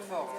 fort.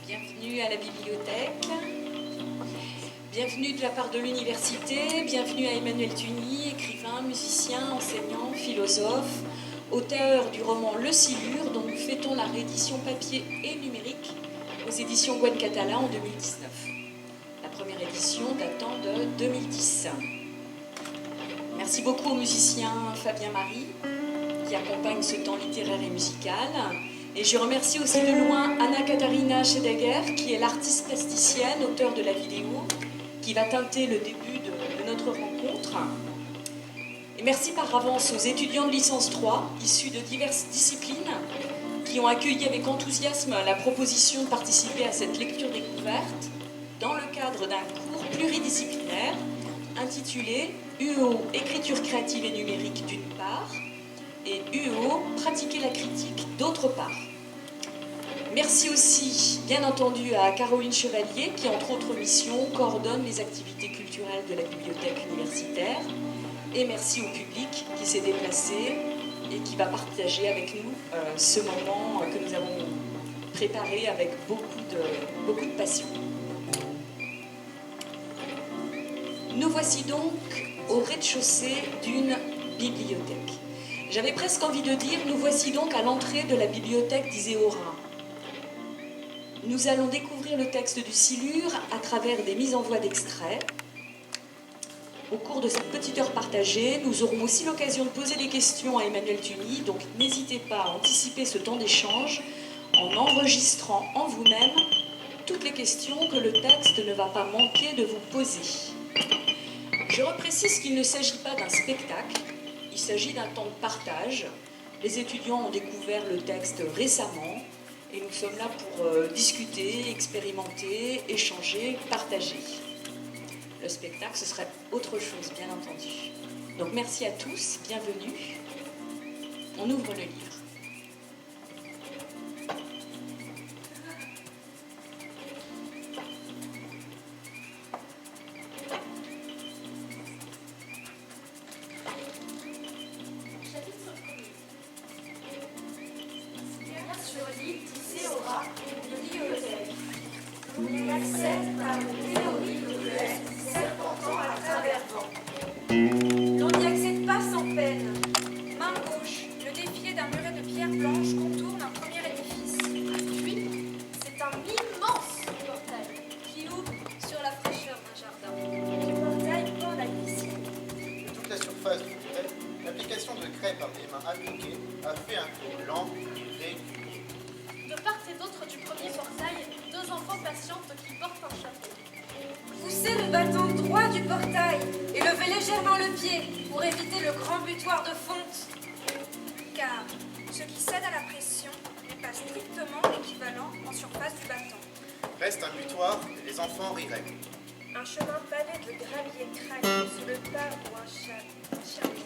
Bienvenue à la bibliothèque, bienvenue de la part de l'université, bienvenue à Emmanuel Tuny, écrivain, musicien, enseignant, philosophe, auteur du roman Le Silure, dont nous fêtons la réédition papier et numérique aux éditions Gwen Catala en 2019. La première édition datant de 2010. Merci beaucoup au musicien Fabien Marie qui accompagne ce temps littéraire et musical. Et je remercie aussi de loin Anna-Katharina Schedeger, qui est l'artiste plasticienne, auteure de la vidéo, qui va teinter le début de notre rencontre. Et merci par avance aux étudiants de licence 3, issus de diverses disciplines, qui ont accueilli avec enthousiasme la proposition de participer à cette lecture découverte dans le cadre d'un cours pluridisciplinaire intitulé UEO Écriture créative et numérique d'une part, et UEO, pratiquer la critique, d'autre part. Merci aussi, bien entendu, à Caroline Chevalier, qui, entre autres missions, coordonne les activités culturelles de la bibliothèque universitaire. Et merci au public qui s'est déplacé et qui va partager avec nous ce moment que nous avons préparé avec beaucoup de passion. Nous voici donc au rez-de-chaussée d'une bibliothèque. J'avais presque envie de dire, nous voici donc à l'entrée de la bibliothèque d'Iséora. Nous allons découvrir le texte du Silure à travers des mises en voix d'extraits. Au cours de cette petite heure partagée, nous aurons aussi l'occasion de poser des questions à Emmanuel Tuny, donc n'hésitez pas à anticiper ce temps d'échange en enregistrant en vous-même toutes les questions que le texte ne va pas manquer de vous poser. Je reprécise qu'il ne s'agit pas d'un spectacle. Il s'agit d'un temps de partage. Les étudiants ont découvert le texte récemment et nous sommes là pour discuter, expérimenter, échanger, partager. Le spectacle, ce serait autre chose, bien entendu. Donc merci à tous, bienvenue. On ouvre le livre. L'application de craie par des mains appliquées a fait un tour lent, régulier. De part et d'autre du premier portail, deux enfants patientent qui portent un chapeau. Poussez le bâton droit du portail et levez légèrement le pied pour éviter le grand butoir de fonte. Car ce qui cède à la pression n'est pas strictement l'équivalent en surface du bâton. Reste un butoir et les enfants riraient. Un chemin pavé de gravier craque sous le pas où un chien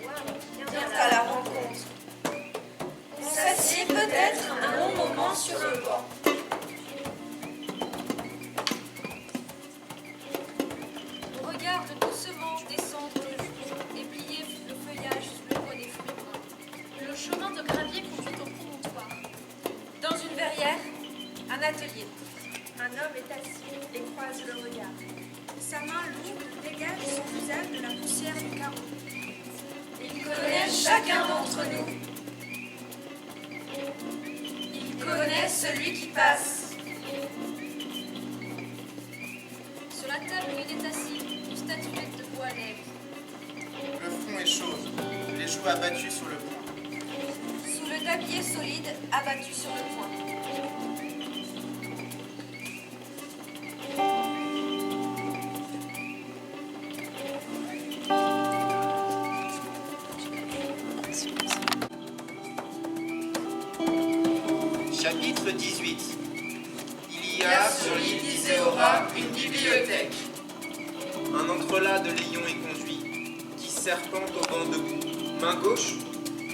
noir vient à la rencontre. On s'assied peut-être un long moment sur un banc. Un homme est assis et croise le regard. Sa main lourde dégage son visage de la poussière du carreau. Il connaît chacun d'entre nous. Il connaît celui qui passe. Sur la table où il est assis, une statuette de bois lève. Le front est chauve, les joues abattues sur le point. Sous le tablier solide abattu sur le point. Chapitre 18. Il y a sur l'île d'Iséora une bibliothèque. Un entrelacs de léons est conduit, qui serpente au banc debout. Main gauche,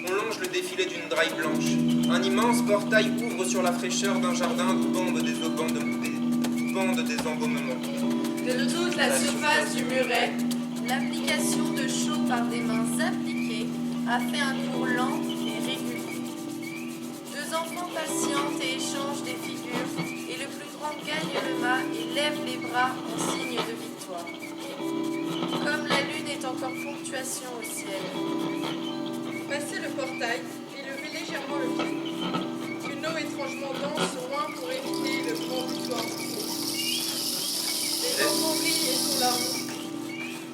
on longe le défilé d'une draille blanche. Un immense portail ouvre sur la fraîcheur d'un jardin d'où pendent des embaumements. De toute la surface du muret, l'application de chaud par des mains appliquées a fait un cours lent et régulier. Deux enfants patientent et échangent des figures, et le plus grand gagne le mât et lève les bras en signe de victoire. Comme la lune est encore ponctuation au ciel. Passez le portail et levez légèrement le pied. Une eau étrangement dense au loin pour éviter le grand butoir. Les enfants rient et sont larmes.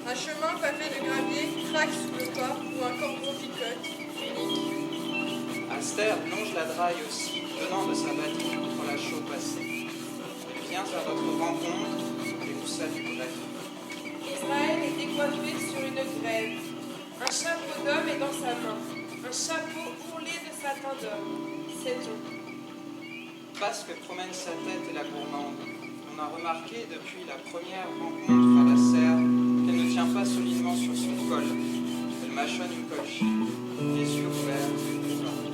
Un chemin pavé de gravier craque sous le pas où un corbeau picote, unique. Aster longe la draille aussi, tenant de sa batterie contre la chaux passée. Elle vient à votre rencontre et vous salue bref. Israël est décoiffé sur une grève. Un chapeau d'homme est dans sa main. Un chapeau ourlé de satin d'or. C'est tout. Parce que promène sa tête et la gourmande, on a remarqué depuis la première rencontre à la serre qu'elle ne tient pas solidement sur son col. Elle mâchonne une colchine, les yeux ouverts, mouvants.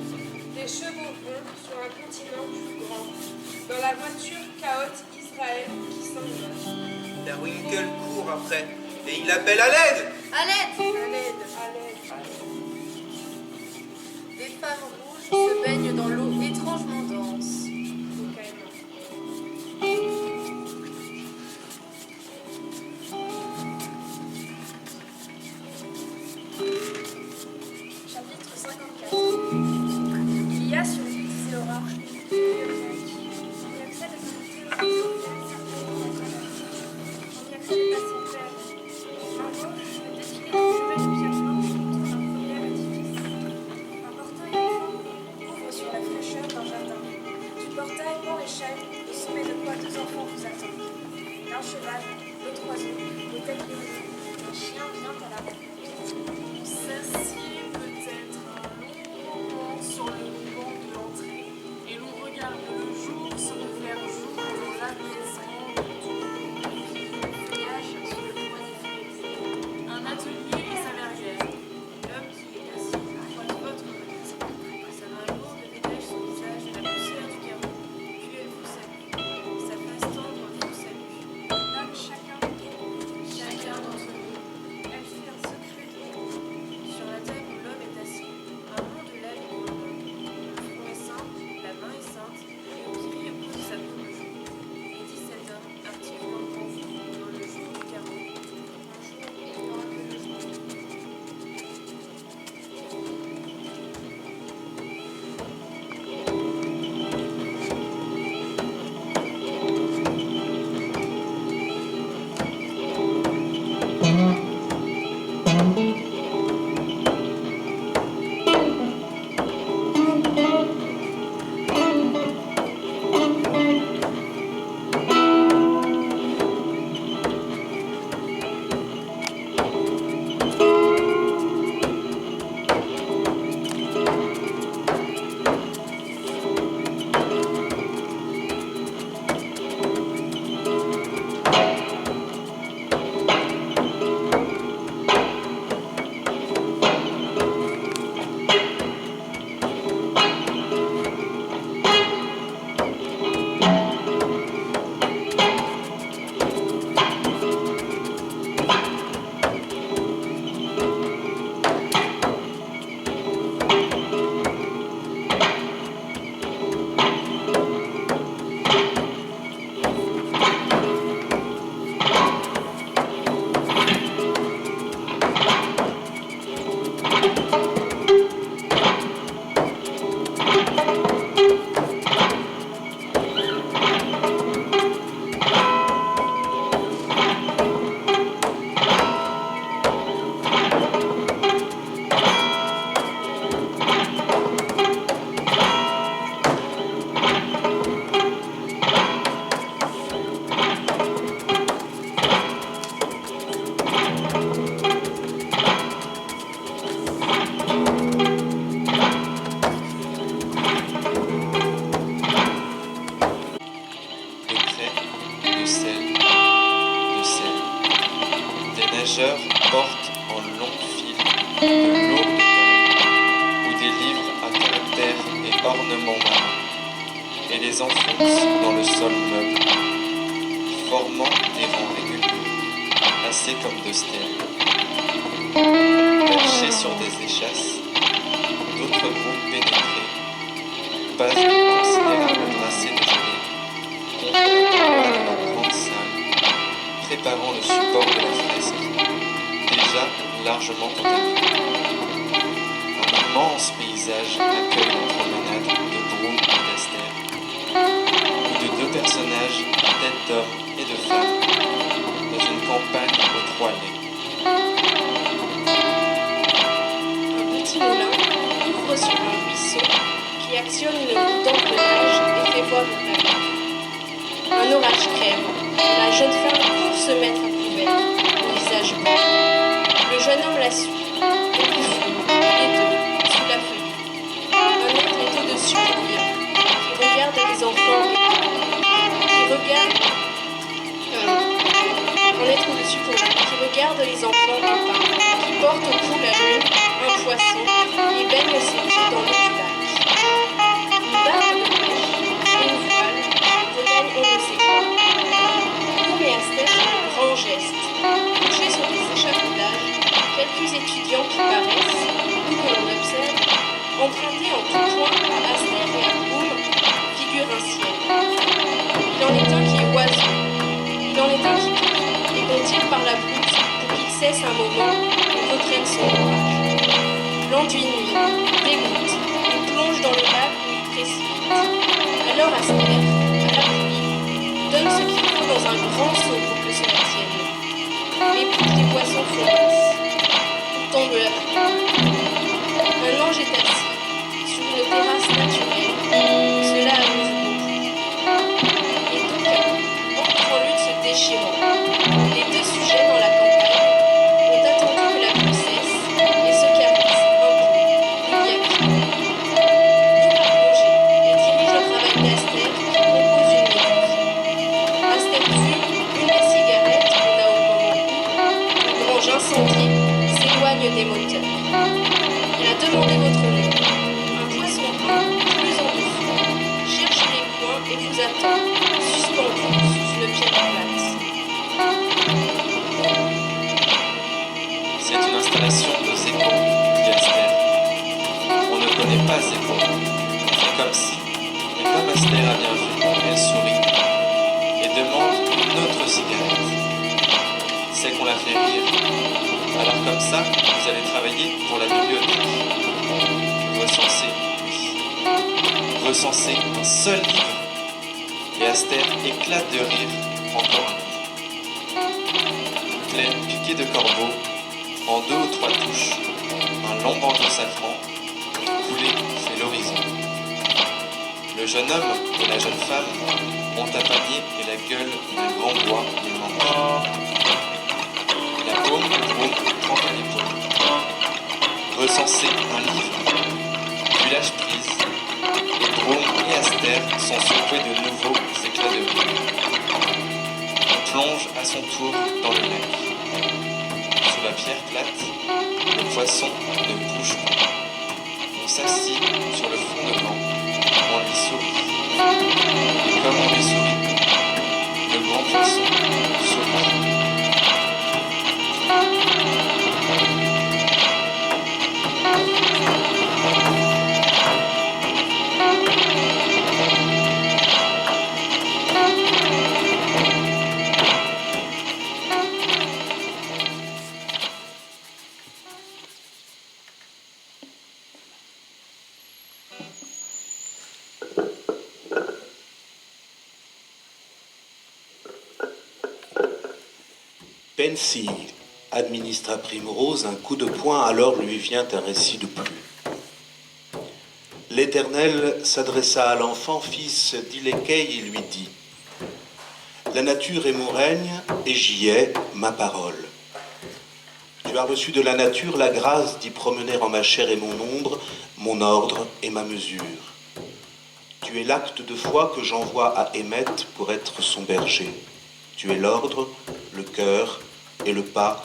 Des chevaux ronds sur un continent plus grand. Dans la voiture chaote Israël qui s'envole. Darwinkle court après, et il appelle à l'aide. À l'aide! À l'aide, à l'aide. Des femmes rouges se baignent dans l'eau étrangement dense. Cocaïnement. Chapitre 54. Il y a sur l'île d'Iséora une bibliothèque. On y accède à une théorie on y accède à ses pères. À gauche, le défilé du muret de pierre blanche autour d'un premier édifice. Un portail ouvre sur la fraîcheur d'un jardin. Du portail pend l'échelle, au sommet de quoi deux enfants vous attendent. Un cheval, l'autre oiseau, les têtes brûlées. Un chien vient à la rencontre. S'assied peut-être un long moment sur le banc de l'entrée et l'on regarde le jour se faire jour dans l'apaisement de tout. Le feuillage sur le toit des fenêtres. Un atelier et sa verrière. L'homme qui est assis à droite de votre maison. Sa main lourde dégage son visage de la poussière du carreau. Puis elle vous salue. Sa face tendre vous salue. L'homme chacun Chacun d'entre nous. elle fait un secret de Sur la table voyageurs portent en long fil de lourdes cannes ou des livres à caractères et ornements marins et les enfoncent dans le sol meuble, formant des rangs réguliers, assez comme de stèles. Perchés sur des échasses, d'autres groupes pénétrés passent de considérables brassées de gelée contre la paroi de la grande salle, préparant le support de la fresque, déjà largement contaminée. Un immense paysage accueille la promenade de Broom et d'Aster, où de deux personnages, tête d'homme et de femme, dans une campagne aux trois laits. Un petit moulin ouvre sur un ruisseau qui actionne une roue d'engrenage et fait voir une bagarre. Un orage crève, et la jeune femme court se mettre à couvert, le visage blanc. Le jeune homme la suit, ébouriffé, laiteux, sous la feuille. Un être est au-dessus pour rien, qui regarde les enfants qui regarde les enfants épars, qui porte au cou la lune, un poisson, et baigne ses pieds dans l'eau du lac. Une barque de pêche et une voile regagnent on ne sait quoi. Broom et Aster font un grand geste. Couchés sur des échafaudages, quelques étudiants qui paraissent, ou que l'on observe, empruntés en tout point à Aster et à Broom, figurent un ciel. Il en est un qui est oiseau, il en est un qui pique, et qu'on tire par la blouse pour qu'il cesse un moment et reprenne son courage. L'enduit nuit, dégoûte, il plonge dans le lac où il précipite. Alors Aster, à la pluie, donne ce qu'il faut dans un grand seau pour que cela tienne. Les bouches des poissons fleurissent. Tombe la pluie. Un ange est assis sur une terrasse naturelle. Cela amuse beaucoup. Et d'aucuns entrent en lutte se déchirant. Les deux sujets dans la campagne ont attendu que la pluie cesse et se caressent un peu, il y a pied. Broom a plongé et dirige le travail d'Aster qui compose une méduse. Aster fume une des cigarettes qu'on a au moment où une grange incendiée s'éloigne des moteurs. Elle a demandé votre nom. Un poisson brun, plus en dessous, cherche les coins et vous attend, suspendu sous une pierre plate. C'est une installation de Zépo, dit Aster. On ne connaît pas Zépo. On fait comme si. Et comme Aster a bien vu, elle sourit et demande une autre cigarette. C'est qu'on la fait rire. Alors comme ça, vous allez travailler pour la bibliothèque. Recenser, oui. Recenser un seul livre. Et Aster éclate de rire encore un coup. Clé piquée de corbeau, en 2 ou 3 touches, un long bandeau safran, coulé fait l'horizon. Le jeune homme et la jeune femme ont un panier et la gueule d'un grand bois les manches. La paume de Broom prend à l'épaule. Recenser un livre, puis lâche prise, et Broom et Aster sont secoués de nouveaux éclats de rire. On plonge à son tour dans le lac. Sous la pierre plate, le poisson ne bouge pas. On s'assit sur le fond de vent, on lui sourit. Et comme on lui sourit, le grand poisson sourit. Pensive, administra Primrose un coup de poing, alors lui vient un récit de plus. L'Éternel s'adressa à l'enfant, fils d'Ilékei, et lui dit : La nature est mon règne, et j'y ai ma parole. Tu as reçu de la nature la grâce d'y promener en ma chair et mon ombre, mon ordre et ma mesure. Tu es l'acte de foi que j'envoie à Émeth pour être son berger. Tu es l'ordre, le cœur et le pas,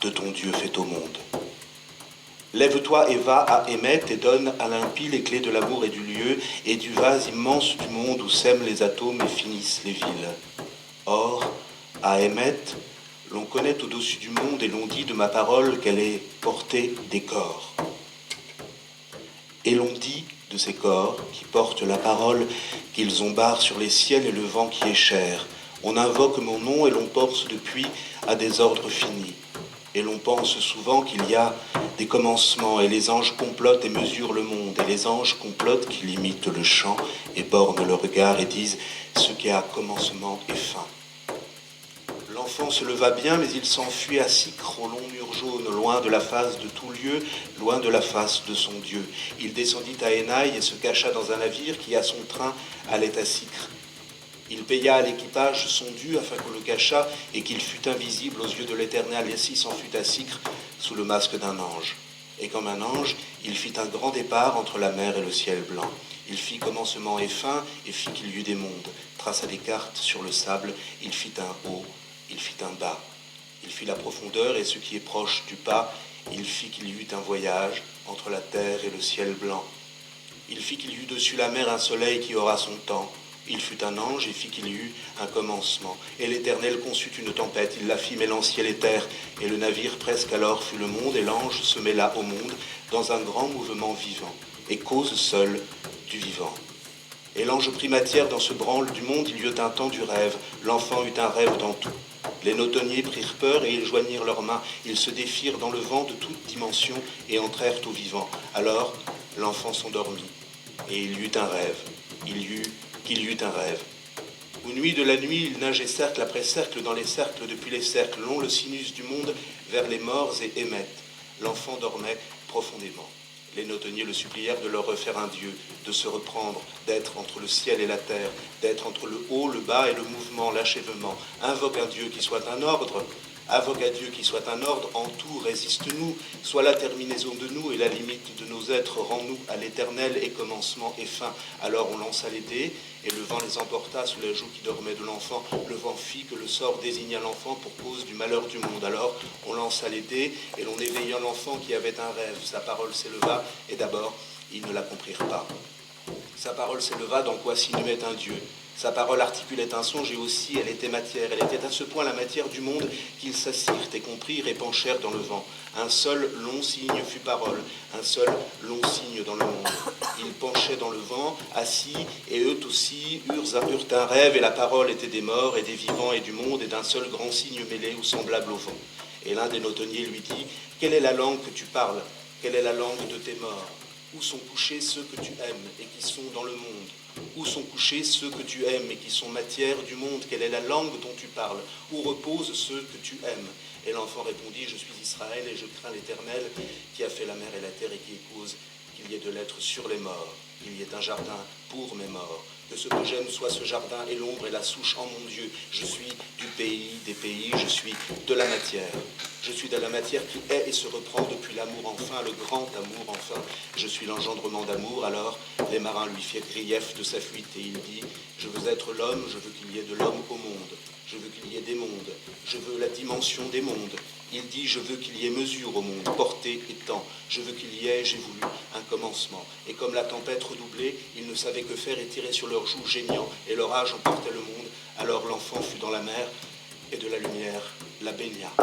de ton Dieu fait au monde. Lève-toi et va à Hémet et donne à l'impie les clés de l'amour et du lieu et du vase immense du monde où sèment les atomes et finissent les villes. Or, à Hémet, l'on connaît au-dessus du monde et l'on dit de ma parole qu'elle est portée des corps. Et l'on dit de ces corps qui portent la parole qu'ils ont barre sur les ciels et le vent qui est cher. On invoque mon nom et l'on pense depuis à des ordres finis. Et l'on pense souvent qu'il y a des commencements, et les anges complotent et mesurent le monde, et les anges complotent qui limitent le chant et bornent le regard et disent ce qui a commencement et fin. L'enfant se leva bien, mais il s'enfuit à Sycre, au long mur jaune, loin de la face de tout lieu, loin de la face de son Dieu. Il descendit à Énaï et se cacha dans un navire qui, à son train, allait à Sycre. Il paya à l'équipage son dû afin qu'on le cachât et qu'il fût invisible aux yeux de l'Éternel, et ainsi s'en fut à Sycre sous le masque d'un ange. Et comme un ange, il fit un grand départ entre la mer et le ciel blanc. Il fit commencement et fin, et fit qu'il y eut des mondes. Traça des cartes sur le sable, il fit un haut, il fit un bas. Il fit la profondeur et ce qui est proche du pas, il fit qu'il y eut un voyage entre la terre et le ciel blanc. Il fit qu'il y eut dessus la mer un soleil qui aura son temps. Il fut un ange et fit qu'il y eut un commencement. Et l'Éternel conçut une tempête, il la fit mêlant ciel et terre. Et le navire presque alors fut le monde, et l'ange se mêla au monde dans un grand mouvement vivant, et cause seule du vivant. Et l'ange prit matière dans ce branle du monde, il y eut un temps du rêve. L'enfant eut un rêve dans tout. Les notonniers prirent peur et ils joignirent leurs mains. Ils se défirent dans le vent de toute dimension et entrèrent au vivant. Alors l'enfant s'endormit, et il y eut un rêve. Qu'il y eut un rêve. Aux nuits de la nuit, il nageait cercle après cercle dans les cercles depuis les cercles, long le sinus du monde vers les morts et Hémet. L'enfant dormait profondément. Les notonniers le supplièrent de leur refaire un Dieu, de se reprendre, d'être entre le ciel et la terre, d'être entre le haut, le bas et le mouvement, l'achèvement. Invoque un Dieu qui soit un ordre. Invoque à Dieu qui soit un ordre, en tout résiste-nous, soit la terminaison de nous et la limite de nos êtres, rends-nous à l'Éternel et commencement et fin. Alors on lança les dés, et le vent les emporta sous la joue qui dormait de l'enfant. Le vent fit que le sort désigna l'enfant pour cause du malheur du monde. Alors on lança les dés, et l'on éveilla l'enfant qui avait un rêve. Sa parole s'éleva, et d'abord ils ne la comprirent pas. Sa parole s'éleva, dans quoi s'inhumait un Dieu. Sa parole articulait un songe et aussi elle était matière. Elle était à ce point la matière du monde qu'ils s'assirent et comprirent et penchèrent dans le vent. Un seul long signe fut parole, un seul long signe dans le monde. Ils penchaient dans le vent, assis, et eux aussi eurent un rêve, et la parole était des morts et des vivants et du monde, et d'un seul grand signe mêlé ou semblable au vent. Et l'un des notonniers lui dit, « Quelle est la langue que tu parles? Quelle est la langue de tes morts? Où sont couchés ceux que tu aimes et qui sont dans le monde? Où sont couchés ceux que tu aimes et qui sont matière du monde? Quelle est la langue dont tu parles? Où reposent ceux que tu aimes? » Et l'enfant répondit, « Je suis Israël et je crains l'Éternel qui a fait la mer et la terre et qui cause qu'il y ait de l'être sur les morts. Il y ait un jardin pour mes morts. Que ce que j'aime soit ce jardin et l'ombre et la souche en mon Dieu. Je suis du pays des pays, je suis de la matière. Je suis de la matière qui est et se reprend depuis l'amour enfin, le grand amour enfin. Je suis l'engendrement d'amour. » Alors les marins lui firent grief de sa fuite et il dit, « Je veux être l'homme, je veux qu'il y ait de l'homme au monde. Je veux qu'il y ait des mondes, je veux la dimension des mondes. » Il dit, « Je veux qu'il y ait mesure au monde, portée et temps. Je veux qu'il y ait, j'ai voulu, un commencement. » Et comme la tempête redoublait, ils ne savaient que faire et tiraient sur leurs joues geignant, et leur âge emportait le monde. Alors l'enfant fut dans la mer, et de la lumière la baigna.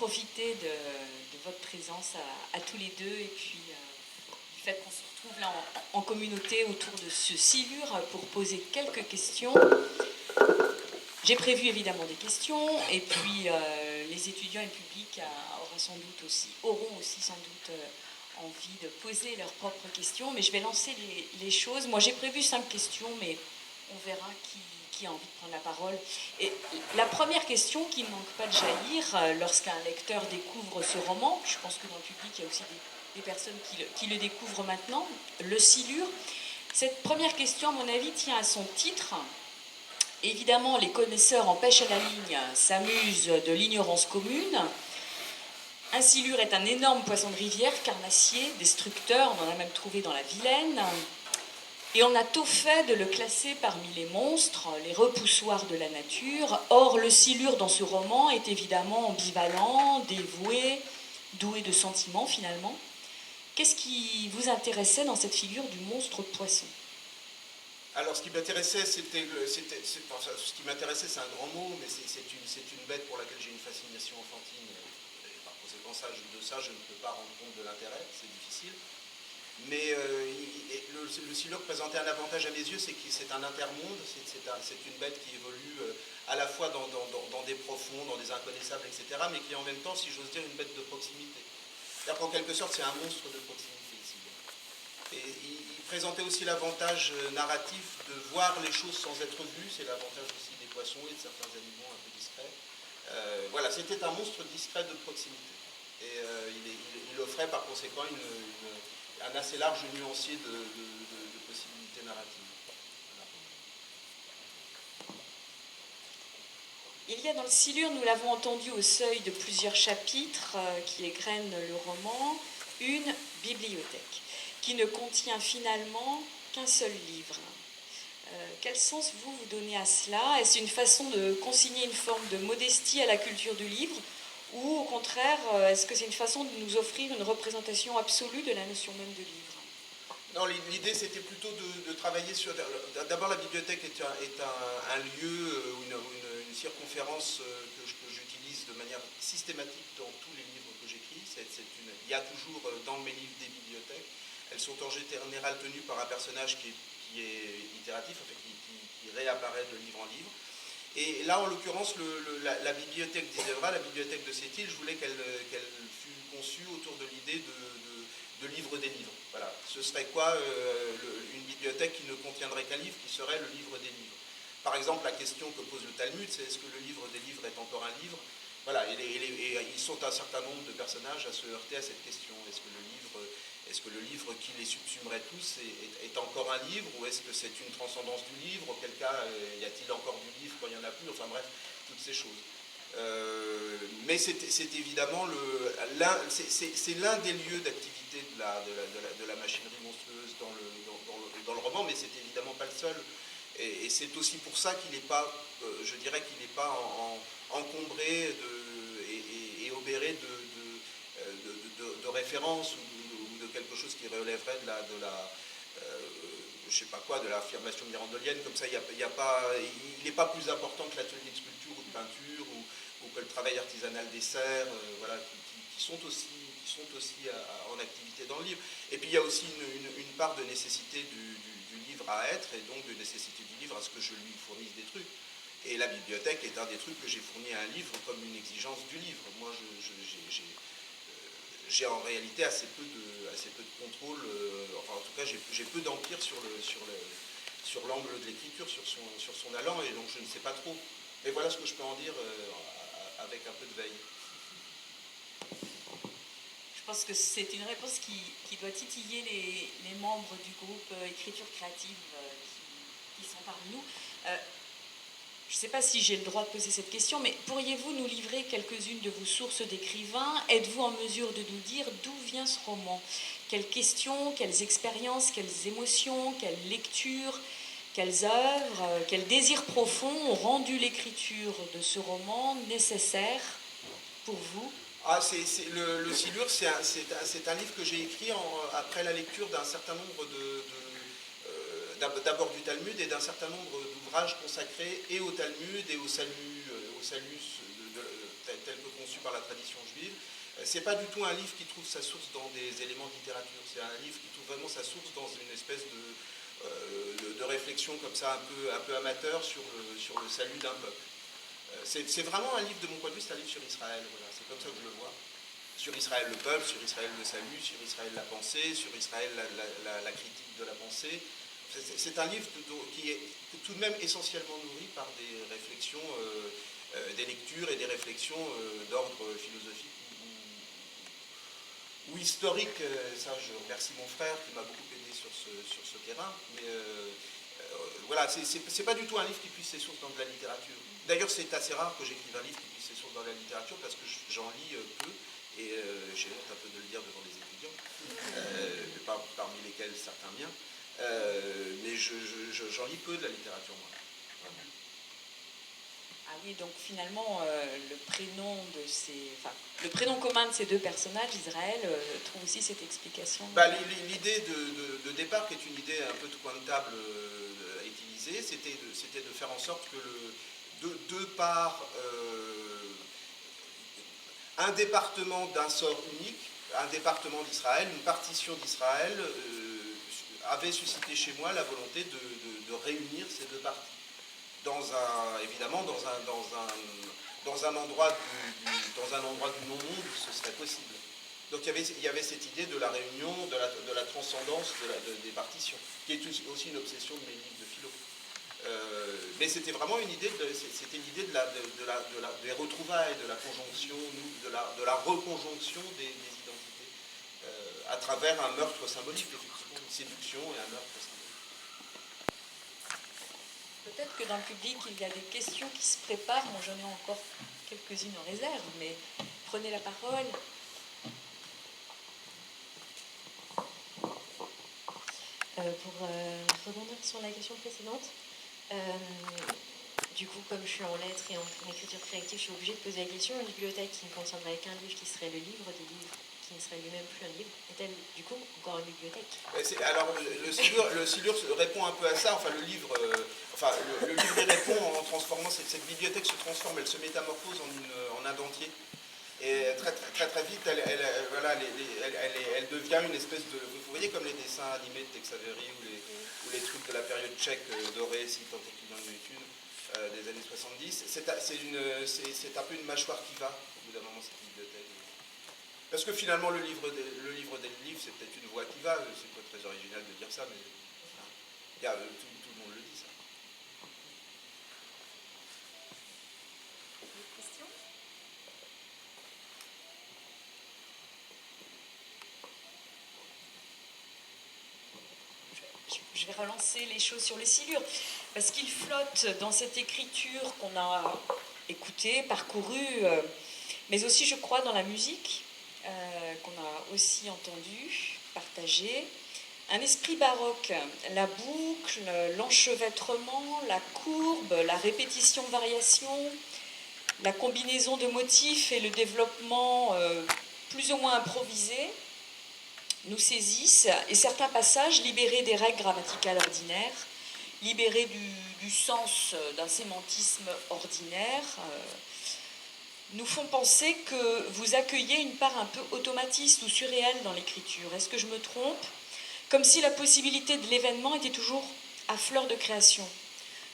profiter de votre présence à tous les deux et puis du fait qu'on se retrouve là en communauté autour de ce silure pour poser quelques questions. J'ai prévu évidemment des questions et puis les étudiants et le public auront aussi sans doute envie de poser leurs propres questions, mais je vais lancer les choses. Moi j'ai prévu 5 questions, mais on verra qui a envie de prendre la parole. Et la première question qui ne manque pas de jaillir lorsqu'un lecteur découvre ce roman, je pense que dans le public il y a aussi des personnes qui le découvrent maintenant, le silure. Cette première question, à mon avis, tient à son titre. Évidemment, les connaisseurs en pêche à la ligne s'amusent de l'ignorance commune. Un silure est un énorme poisson de rivière, carnassier, destructeur, on en a même trouvé dans la Vilaine. Et on a tôt fait de le classer parmi les monstres, les repoussoirs de la nature. Or, le silure dans ce roman est évidemment ambivalent, dévoué, doué de sentiments finalement. Qu'est-ce qui vous intéressait dans cette figure du monstre poisson ? Alors, ce qui m'intéressait, ce qui m'intéressait, c'est un grand mot, mais c'est une bête pour laquelle j'ai une fascination enfantine. Et par conséquent, de ça, je ne peux pas rendre compte de l'intérêt, c'est difficile. Mais le silure présentait un avantage à mes yeux, c'est que c'est un intermonde, c'est une bête qui évolue à la fois dans des profonds, dans des inconnaissables, etc., mais qui est en même temps, si j'ose dire, une bête de proximité. C'est-à-dire qu'en quelque sorte, c'est un monstre de proximité, le silure. Et il présentait aussi l'avantage narratif de voir les choses sans être vu, c'est l'avantage aussi des poissons et de certains animaux un peu discrets. Voilà, c'était un monstre discret de proximité. Et il offrait par conséquent un assez large nuancier de possibilités narratives. Il y a dans le silure, nous l'avons entendu au seuil de plusieurs chapitres qui égrènent le roman, une bibliothèque qui ne contient finalement qu'un seul livre. Quel sens vous donnez à cela ? Est-ce une façon de consigner une forme de modestie à la culture du livre ? Ou au contraire, est-ce que c'est une façon de nous offrir une représentation absolue de la notion même de livre ? Non, l'idée c'était plutôt de travailler sur... D'abord, la bibliothèque est un lieu, une circonférence que j'utilise de manière systématique dans tous les livres que j'écris. Il y a toujours dans mes livres des bibliothèques. Elles sont en général tenues par un personnage qui est itératif, en fait, qui réapparaît de livre en livre. Et là, en l'occurrence, la bibliothèque d'Isèvres, la bibliothèque de cette île, je voulais qu'elle fût conçue autour de l'idée de livre des livres. Voilà. Ce serait quoi une bibliothèque qui ne contiendrait qu'un livre, qui serait le livre des livres. Par exemple, la question que pose le Talmud, c'est est-ce que le livre des livres est encore un livre ? Voilà, et ils sont un certain nombre de personnages à se heurter à cette question. Est-ce que le livre qui les subsumerait tous est encore un livre, ou est-ce que c'est une transcendance du livre ? Auquel cas, y a-t-il encore du livre quand il n'y en a plus ? Enfin bref, toutes ces choses. Mais c'est évidemment c'est l'un des lieux d'activité de la machinerie monstrueuse dans le roman, mais c'est évidemment pas le seul. Et c'est aussi pour ça qu'il n'est pas, je dirais qu'il n'est pas encombré et obéré de références ou de quelque chose qui relèverait je sais pas quoi, de l'affirmation mirandolienne. Comme ça, il n'est pas plus important que l'atelier de sculpture ou de peinture ou que le travail artisanal des serres, voilà, qui sont aussi en activité dans le livre. Et puis il y a aussi une part de nécessité du livre à être, et donc de nécessité du livre à ce que je lui fournisse des trucs. Et la bibliothèque est un des trucs que j'ai fourni à un livre comme une exigence du livre. Moi, j'ai en réalité assez peu de contrôle, enfin en tout cas j'ai peu d'empire sur l'angle de l'écriture, sur son allant, et donc je ne sais pas trop. Mais voilà ce que je peux en dire avec un peu de veille. Je pense que c'est une réponse qui doit titiller les membres du groupe Écriture créative qui sont parmi nous. Je ne sais pas si j'ai le droit de poser cette question, mais pourriez-vous nous livrer quelques-unes de vos sources d'écrivains ? Êtes-vous en mesure de nous dire d'où vient ce roman ? Quelles questions, quelles expériences, quelles émotions, quelles lectures, quelles œuvres, quels désirs profonds ont rendu l'écriture de ce roman nécessaire pour vous ? Le Silure, c'est un livre que j'ai écrit après la lecture d'un certain nombre d'abord du Talmud et d'un certain nombre d'ouvrages consacrés et au Talmud et au Salus tel que conçu conçu par la tradition juive. C'est pas du tout un livre qui trouve sa source dans des éléments de littérature, c'est un livre qui trouve vraiment sa source dans une espèce de réflexion comme ça, un peu amateur sur le salut d'un peuple. C'est vraiment un livre, de mon point de vue, c'est un livre sur Israël, voilà, c'est comme ça que je le vois. Sur Israël le peuple, sur Israël le salut, sur Israël la pensée, sur Israël la critique de la pensée. C'est un livre qui est tout de même essentiellement nourri par des réflexions, des lectures et des réflexions d'ordre philosophique ou historique. Ça, je remercie mon frère qui m'a beaucoup aidé sur ce terrain. Mais voilà, c'est pas du tout un livre qui puisse ses sources dans de la littérature. D'ailleurs, c'est assez rare que j'écrive un livre qui puisse ses sources dans la littérature parce que j'en lis peu. Et j'ai honte un peu de le dire devant les étudiants, parmi lesquels certains miens, mais j'en lis peu de la littérature, moi. Vraiment. Ah oui, donc finalement, le prénom commun de ces deux personnages, Israël, trouve aussi cette explication. L'idée de départ, qui est une idée un peu de coin de table utilisée, c'était de faire en sorte que deux parts... un département d'un sort unique, un département d'Israël, une partition d'Israël, avait suscité chez moi la volonté de réunir ces deux parties. Évidemment, dans un endroit du non-monde où ce serait possible. Donc il y avait cette idée de la réunion, de la transcendance des partitions, qui est aussi une obsession de mes livres de philo. Mais c'était vraiment une idée, des retrouvailles, de la conjonction, de la reconjonction des identités, à travers un meurtre symbolique, effectivement, une séduction et un meurtre symbolique. Peut-être que dans le public, il y a des questions qui se préparent. Moi, j'en ai encore quelques-unes en réserve, mais prenez la parole. Pour rebondir sur la question précédente, du coup, comme je suis en lettres et en écriture créative, je suis obligée de poser la question, une bibliothèque qui ne contiendrait qu'un livre qui serait le livre des livres, qui ne serait lui-même plus un livre, est-elle du coup encore une bibliothèque? Alors, le silure répond un peu à ça, enfin le livre y répond en transformant, cette bibliothèque se transforme, elle se métamorphose en un dentier. Et très vite, elle devient une espèce de... Vous voyez comme les dessins animés de Tex Avery ou les trucs de la période tchèque dorée, si tant est qu'il y en a eu une, des années 70. C'est un peu une mâchoire qui va, au bout d'un moment, cette bibliothèque. Parce que finalement, le livre des livres, c'est peut-être une voix qui va. C'est pas très original de dire ça, mais tout le monde le dit, ça. Je vais relancer les choses sur le silure, parce qu'il flotte dans cette écriture qu'on a écoutée, parcourue, mais aussi, je crois, dans la musique, qu'on a aussi entendue, partagée. Un esprit baroque, la boucle, l'enchevêtrement, la courbe, la répétition-variation, la combinaison de motifs et le développement plus ou moins improvisé, nous saisissent, et certains passages, libérés des règles grammaticales ordinaires, libérés du sens d'un sémantisme ordinaire, nous font penser que vous accueillez une part un peu automatiste ou surréelle dans l'écriture. Est-ce que je me trompe? Comme si la possibilité de l'événement était toujours à fleur de création.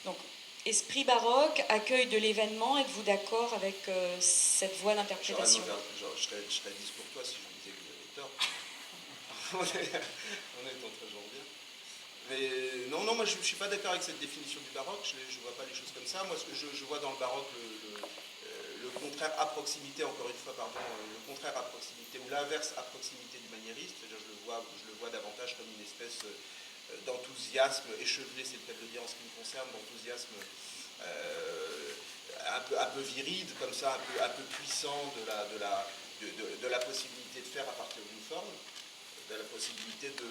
Donc, esprit baroque, accueil de l'événement, êtes-vous d'accord avec cette voie d'interprétation? Je serais discourtois si je vous disais que vous avez tort. On est entre gens bien. Mais non, moi je ne suis pas d'accord avec cette définition du baroque, je ne vois pas les choses comme ça. Moi, ce que je vois dans le baroque, le contraire à proximité, encore une fois, le contraire à proximité, ou l'inverse à proximité du maniériste, je le vois davantage comme une espèce d'enthousiasme échevelé, c'est le cas de le dire en ce qui me concerne, d'enthousiasme un peu viride, comme ça, un peu puissant de la possibilité de faire à partir d'une forme, de la possibilité de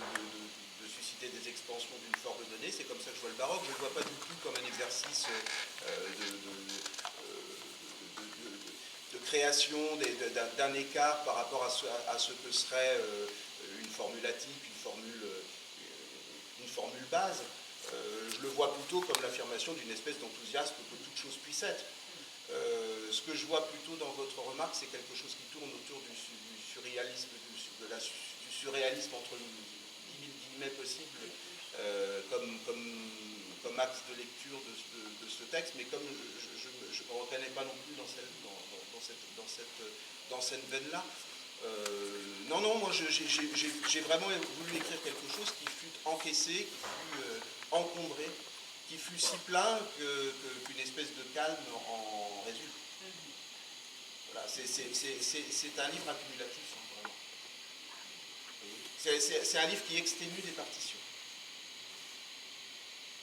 susciter des expansions d'une forme donnée. C'est comme ça que je vois le baroque. Je ne le vois pas du tout comme un exercice de création d'un écart par rapport à ce que serait une formule atype, une formule base. Je le vois plutôt comme l'affirmation d'une espèce d'enthousiasme que toute chose puisse être. Ce que je vois plutôt dans votre remarque, c'est quelque chose qui tourne autour du surréalisme, du surréalisme entre 10 000 guillemets possibles comme axe de lecture de ce texte, mais comme je ne me reconnais pas non plus dans cette veine-là. Non, moi j'ai vraiment voulu écrire quelque chose qui fut encaissé, qui fut encombré, qui fut si plein qu'une espèce de calme en résulte. Voilà, c'est un livre accumulatif, hein, vraiment. C'est un livre qui exténue des partitions.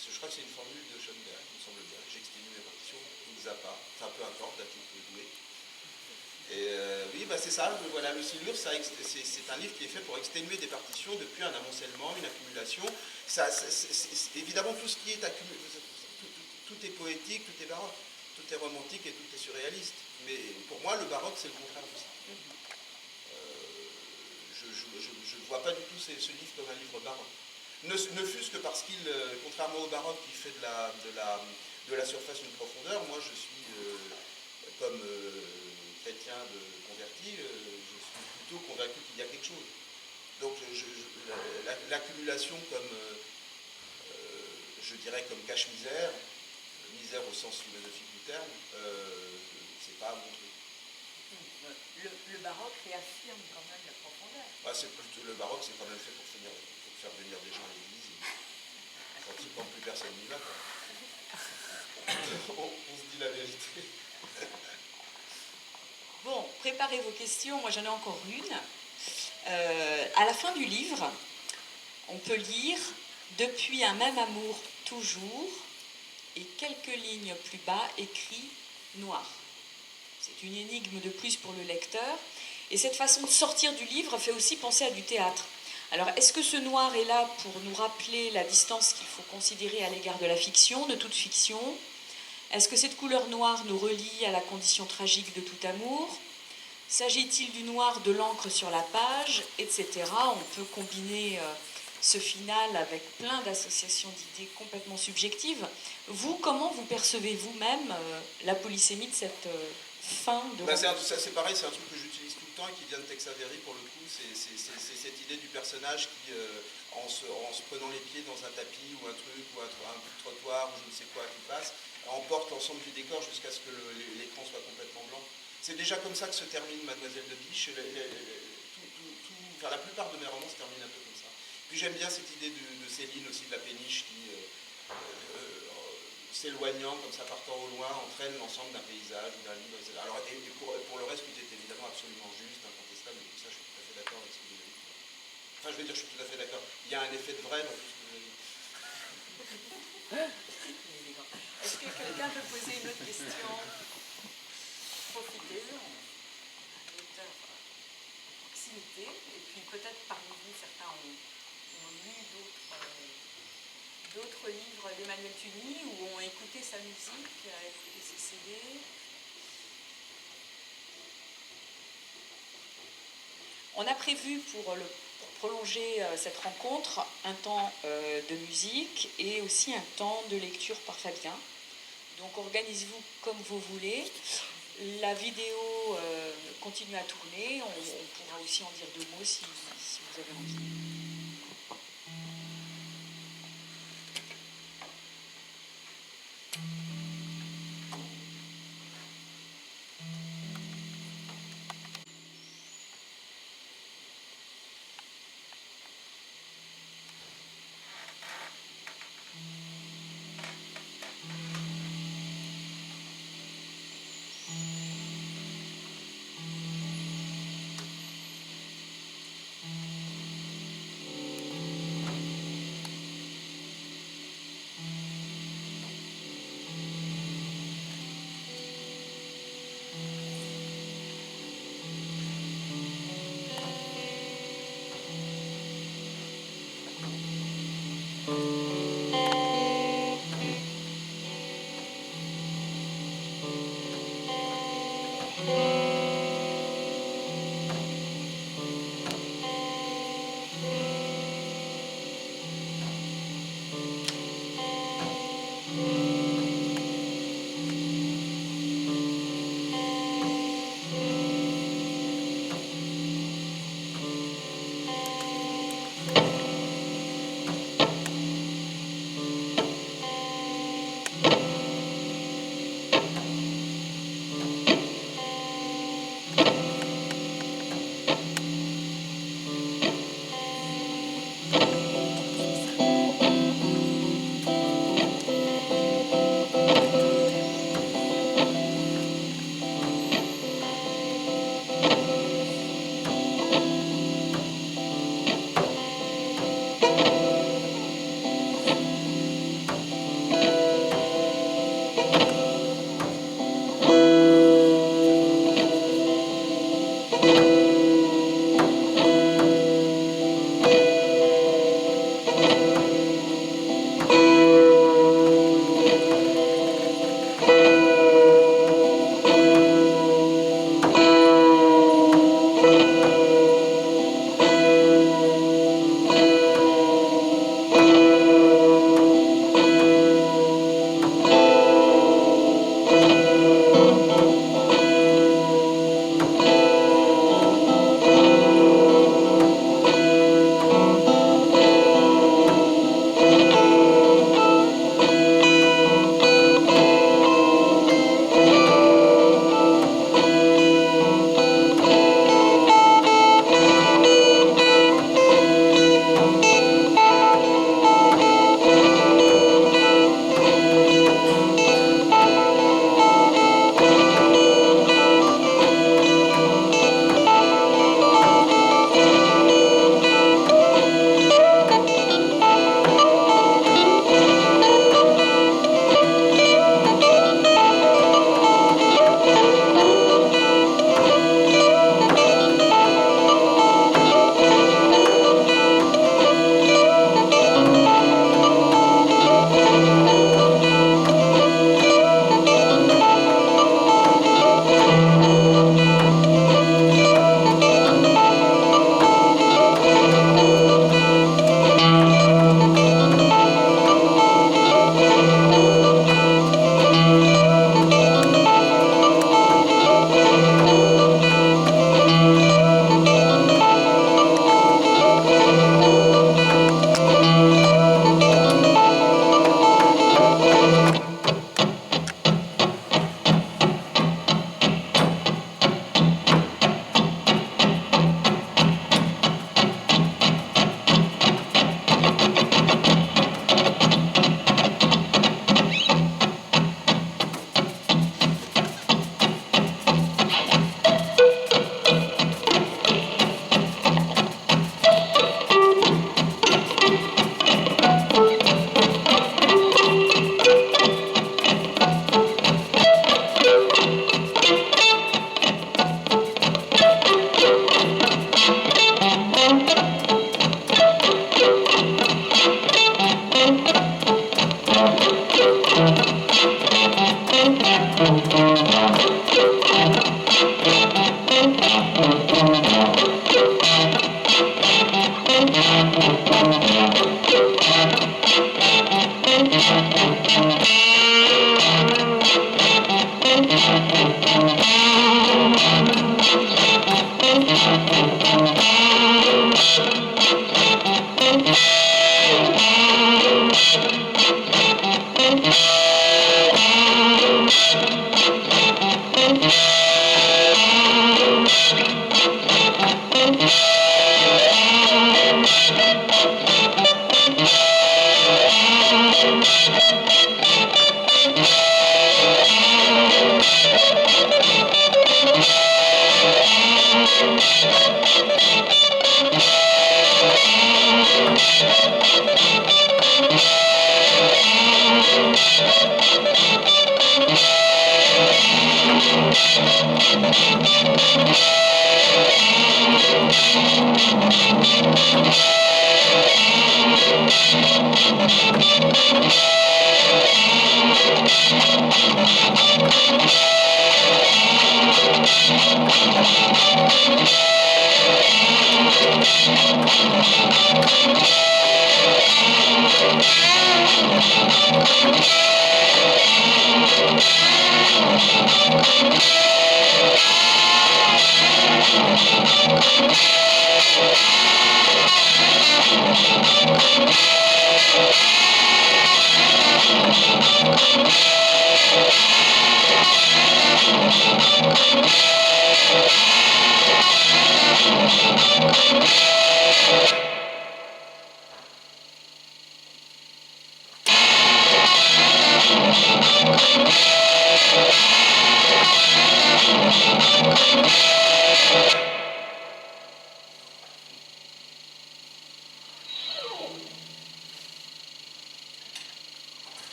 Je crois que c'est une formule de Schoenberg, il me semble bien. J'exténue mes partitions, ou Zappa, enfin peu importe, là tu peux douer. Et oui, bah c'est ça, voilà, le silure, c'est un livre qui est fait pour exténuer des partitions depuis un amoncellement, une accumulation. Évidemment, tout ce qui est accumulé, tout est poétique, tout est baroque, tout est romantique et tout est surréaliste. Mais pour moi, le baroque, c'est le contraire de ça. Je ne vois pas du tout ce livre comme un livre baroque. Ne fût-ce que parce qu'il, contrairement au baroque qui fait de la surface une profondeur, moi je suis, comme chrétien converti, je suis plutôt convaincu qu'il y a quelque chose. Donc l'accumulation comme, je dirais, comme cache-misère, misère au sens philosophique du terme, c'est pas mon truc. Le baroque réaffirme quand même la profondeur. Ah, le baroque, c'est quand même fait pour faire venir des gens à l'église. Quand plus personne n'y va, on se dit la vérité. Bon, préparez vos questions, moi j'en ai encore une. À la fin du livre, on peut lire « Depuis un même amour toujours » et quelques lignes plus bas écrit « Noir ». C'est une énigme de plus pour le lecteur. Et cette façon de sortir du livre fait aussi penser à du théâtre. Alors, est-ce que ce noir est là pour nous rappeler la distance qu'il faut considérer à l'égard de la fiction, de toute fiction? Est-ce que cette couleur noire nous relie à la condition tragique de tout amour? S'agit-il du noir de l'encre sur la page, etc. On peut combiner ce final avec plein d'associations d'idées complètement subjectives. Vous, comment vous percevez vous-même la polysémie de cette fin de... C'est pareil, c'est un truc que j'utilise tout le temps et qui vient de Tex Avery pour le coup. C'est cette idée du personnage qui, en se prenant les pieds dans un tapis ou un truc, ou un bout de trottoir, ou je ne sais quoi qui passe, emporte l'ensemble du décor jusqu'à ce que l'écran soit complètement blanc. C'est déjà comme ça que se termine Mademoiselle de Biche. La plupart de mes romans se terminent un peu comme ça. Puis j'aime bien cette idée de Céline aussi, de la péniche qui, s'éloignant comme ça, partant au loin, entraîne l'ensemble d'un paysage ou d'un livre, etc. Alors, et pour le reste, tout est évidemment absolument juste, incontestable, et tout ça, je suis tout à fait d'accord avec ce que vous avez dit. Enfin, je veux dire, je suis tout à fait d'accord. Il y a un effet de vrai dans tout ce que vous avez dit. Est-ce que quelqu'un peut poser une autre question? Profitez-en. Un auteur proximité, et puis peut-être parmi vous, certains ont lu d'autres livres d'Emmanuel Tugny ou ont écouté sa musique, écouté ses CD. On a prévu pour prolonger cette rencontre un temps de musique et aussi un temps de lecture par Fabien. Donc organisez-vous comme vous voulez. La vidéo continue à tourner. On pourra aussi en dire deux mots si vous avez envie.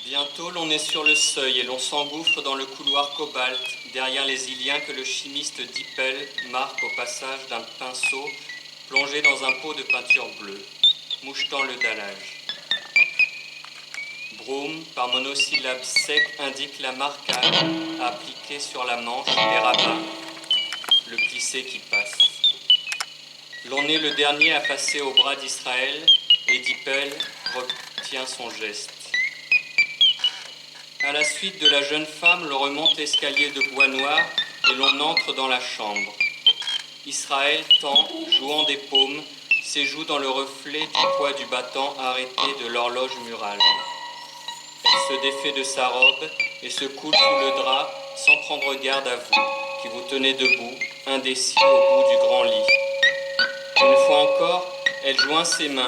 Bientôt, l'on est sur le seuil et l'on s'engouffre dans le couloir cobalt, derrière les Iliens que le chimiste Dippel marque au passage d'un pinceau plongé dans un pot de peinture bleue, mouchetant le dallage. Broom, par monosyllabe sec, indique la marquage appliquée sur la manche des rabbins, le plissé qui passe. L'on est le dernier à passer au bras d'Israël et Dippel retient son geste. À la suite de la jeune femme, l'on remonte l'escalier de bois noir et l'on entre dans la chambre. Israël tend, jouant des paumes, ses joues dans le reflet du poids du battant arrêté de l'horloge murale. Elle se défait de sa robe et se coule sous le drap sans prendre garde à vous, qui vous tenez debout, indécis au bout du grand lit. Une fois encore, elle joint ses mains,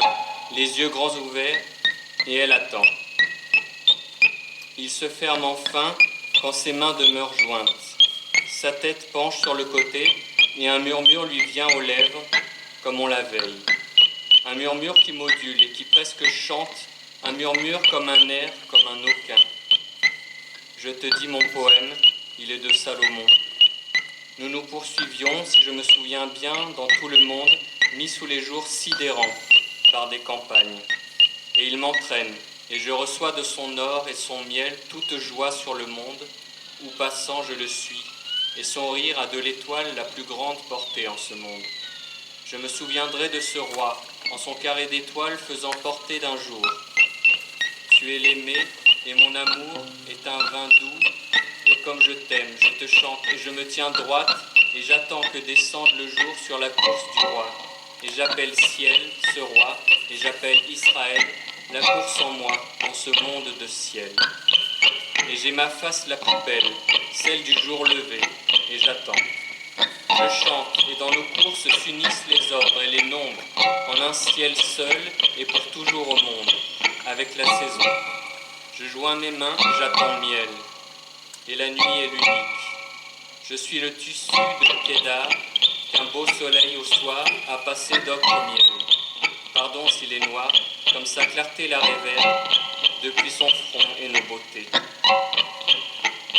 les yeux grands ouverts, et elle attend. Il se ferme enfin quand ses mains demeurent jointes. Sa tête penche sur le côté et un murmure lui vient aux lèvres comme on la veille. Un murmure qui module et qui presque chante, un murmure comme un air, comme un aucun. Je te dis mon poème, il est de Salomon. Nous nous poursuivions, si je me souviens bien, dans tout le monde, mis sous les jours sidérants par des campagnes. Et il m'entraîne. Et je reçois de son or et son miel toute joie sur le monde, où passant je le suis, et son rire a de l'étoile la plus grande portée en ce monde. Je me souviendrai de ce roi, en son carré d'étoiles faisant porter d'un jour. Tu es l'aimé, et mon amour est un vin doux, et comme je t'aime, je te chante, et je me tiens droite, et j'attends que descende le jour sur la course du roi. Et j'appelle ciel, ce roi, et j'appelle Israël, la course en moi, dans ce monde de ciel. Et j'ai ma face la plus belle, celle du jour levé, et j'attends. Je chante, et dans nos courses s'unissent les ordres et les nombres, en un ciel seul et pour toujours au monde, avec la saison. Je joins mes mains et j'attends le miel, et la nuit est l'unique. Je suis le tissu de Kédar, qu'un beau soleil au soir a passé d'ocre au miel. Pardon s'il est noir, comme sa clarté la révèle, depuis son front et nos beautés.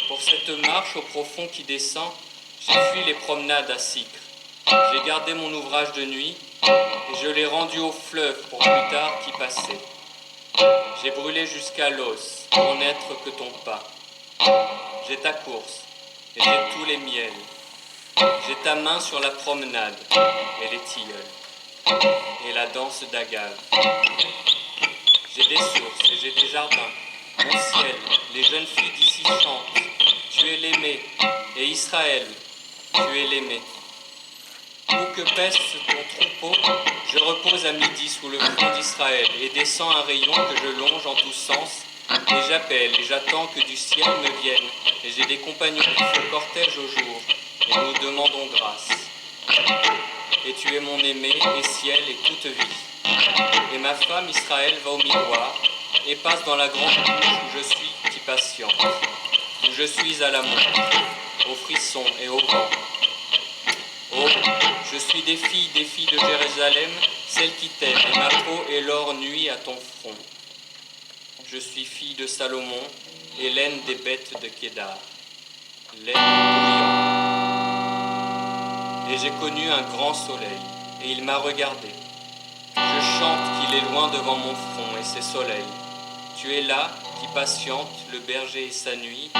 Pour cette marche au profond qui descend, j'ai fui les promenades à Sycre. J'ai gardé mon ouvrage de nuit, et je l'ai rendu au fleuve pour plus tard qui passait. J'ai brûlé jusqu'à l'os, pour n'être que ton pas. J'ai ta course, et j'ai tous les miels. J'ai ta main sur la promenade et les tilleuls et la danse d'agave. J'ai des sources et j'ai des jardins. Mon ciel, les jeunes filles d'ici chantent. Tu es l'aimé, et Israël, tu es l'aimé. Où que pèse ton troupeau, je repose à midi sous le front d'Israël et descends un rayon que je longe en tous sens. Et j'appelle et j'attends que du ciel me vienne. Et j'ai des compagnons qui font cortège au jour, et nous demandons grâce. Et tu es mon aimé, et ciel, et toute vie. Et ma femme Israël va au miroir, et passe dans la grande bouche où je suis qui patiente, où je suis à la montre, au frisson et au vent. Oh, je suis des filles de Jérusalem, celles qui t'aiment, et ma peau est l'or nuit à ton front. Je suis fille de Salomon, et laine des bêtes de Kédar, laine bouillant. Et j'ai connu un grand soleil, et il m'a regardé. Je chante qu'il est loin devant mon front, et c'est soleil. Tu es là, qui patiente, le berger et sa nuit.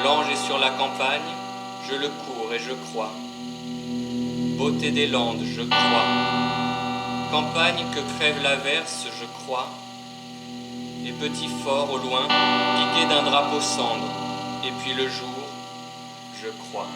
L'ange est sur la campagne, je le cours et je crois. Beauté des landes, je crois. Campagne que crève l'averse, je crois. Et petit fort au loin, piqué d'un drapeau cendre. Et puis le jour, je crois.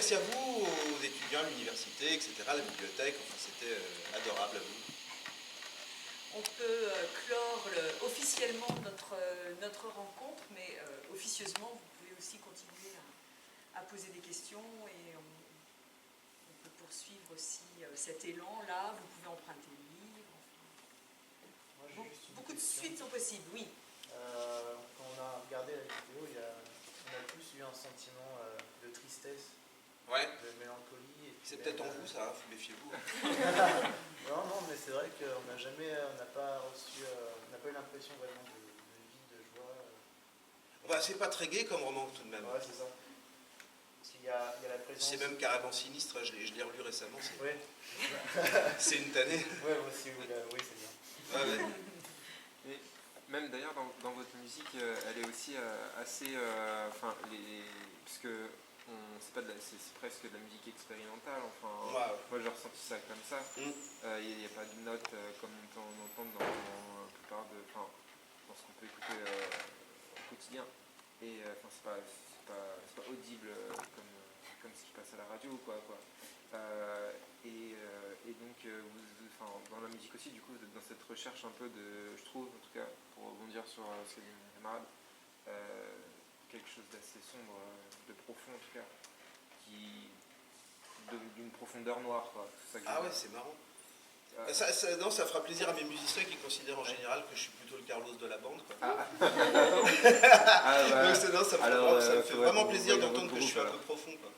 merci à vous, aux étudiants à l'université, etc., à la bibliothèque. Enfin, c'était adorable à vous. On peut clore officiellement notre rencontre, mais officieusement, vous pouvez aussi continuer à poser des questions et on peut poursuivre aussi cet élan-là. Vous pouvez emprunter le livre. Enfin, beaucoup de suites sont possibles, oui. Quand on a regardé la vidéo, on a plus eu un sentiment de tristesse, de mélancolie. C'est peut-être en vous ça, méfiez-vous. Non, mais c'est vrai qu'on n'a pas eu l'impression vraiment de vie, de joie. Enfin, c'est pas très gai comme roman tout de même. Ouais, c'est ça. Il y a la présence. C'est même carrément sinistre, je l'ai relu récemment. Ouais. C'est une tannée. Ouais, moi aussi, oui, c'est bien. Ouais. Et même d'ailleurs dans votre musique, elle est aussi assez, puisque c'est presque de la musique expérimentale. Enfin, moi j'ai ressenti ça comme ça. Il n'y a pas de notes comme on entend dans la plupart dans ce qu'on peut écouter au quotidien. Et c'est pas audible comme ce qui passe à la radio, quoi. Et donc, dans la musique aussi, du coup, vous êtes dans cette recherche un peu de, je trouve, en tout cas, pour rebondir sur ce qu'a dit mon camarade, quelque chose d'assez sombre, de profond en tout cas, d'une profondeur noire, quoi. C'est ça que ouais, c'est marrant. Ça fera plaisir à mes musiciens qui considèrent en général que je suis plutôt le Carlos de la bande, quoi. Donc ça me fait vraiment plaisir d'entendre que je suis un peu profond, quoi.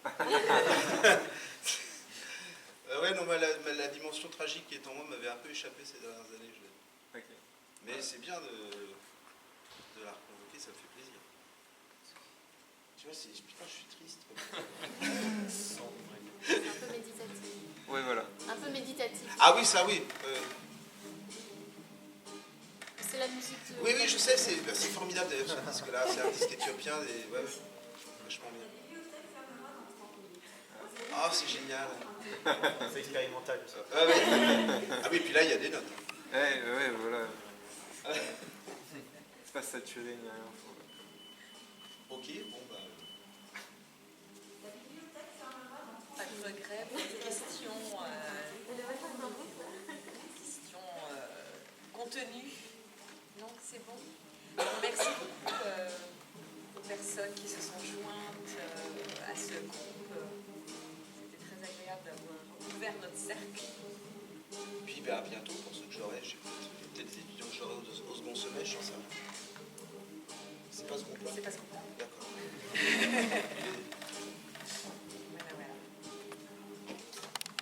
Ouais, non, la dimension tragique qui est en moi m'avait un peu échappé ces dernières années. Mais c'est bien de la reconvoquer, ça me fait plaisir. Tu vois, putain, je suis triste. C'est un peu méditatif. Oui, voilà. Un peu méditatif. Ah oui, ça oui. C'est la musique de... Oui, je sais, c'est formidable d'ailleurs ce disque-là. C'est un disque éthiopien, vachement bien. Ah, c'est génial. C'est expérimental, ça. Ah oui, puis là, il y a des notes. Ouais, voilà. C'est pas saturé ni rien. Ok, bon bah... Pas de regret, pas de questions contenues. Non, c'est bon. Merci beaucoup aux personnes qui se sont jointes à ce groupe. C'était très agréable d'avoir ouvert notre cercle. Puis à bientôt pour ceux que j'aurai. J'ai peut-être des étudiants que j'aurai au second semestre, j'en sais rien. C'est pas ce groupe-là. C'est pas ce groupe-là. D'accord.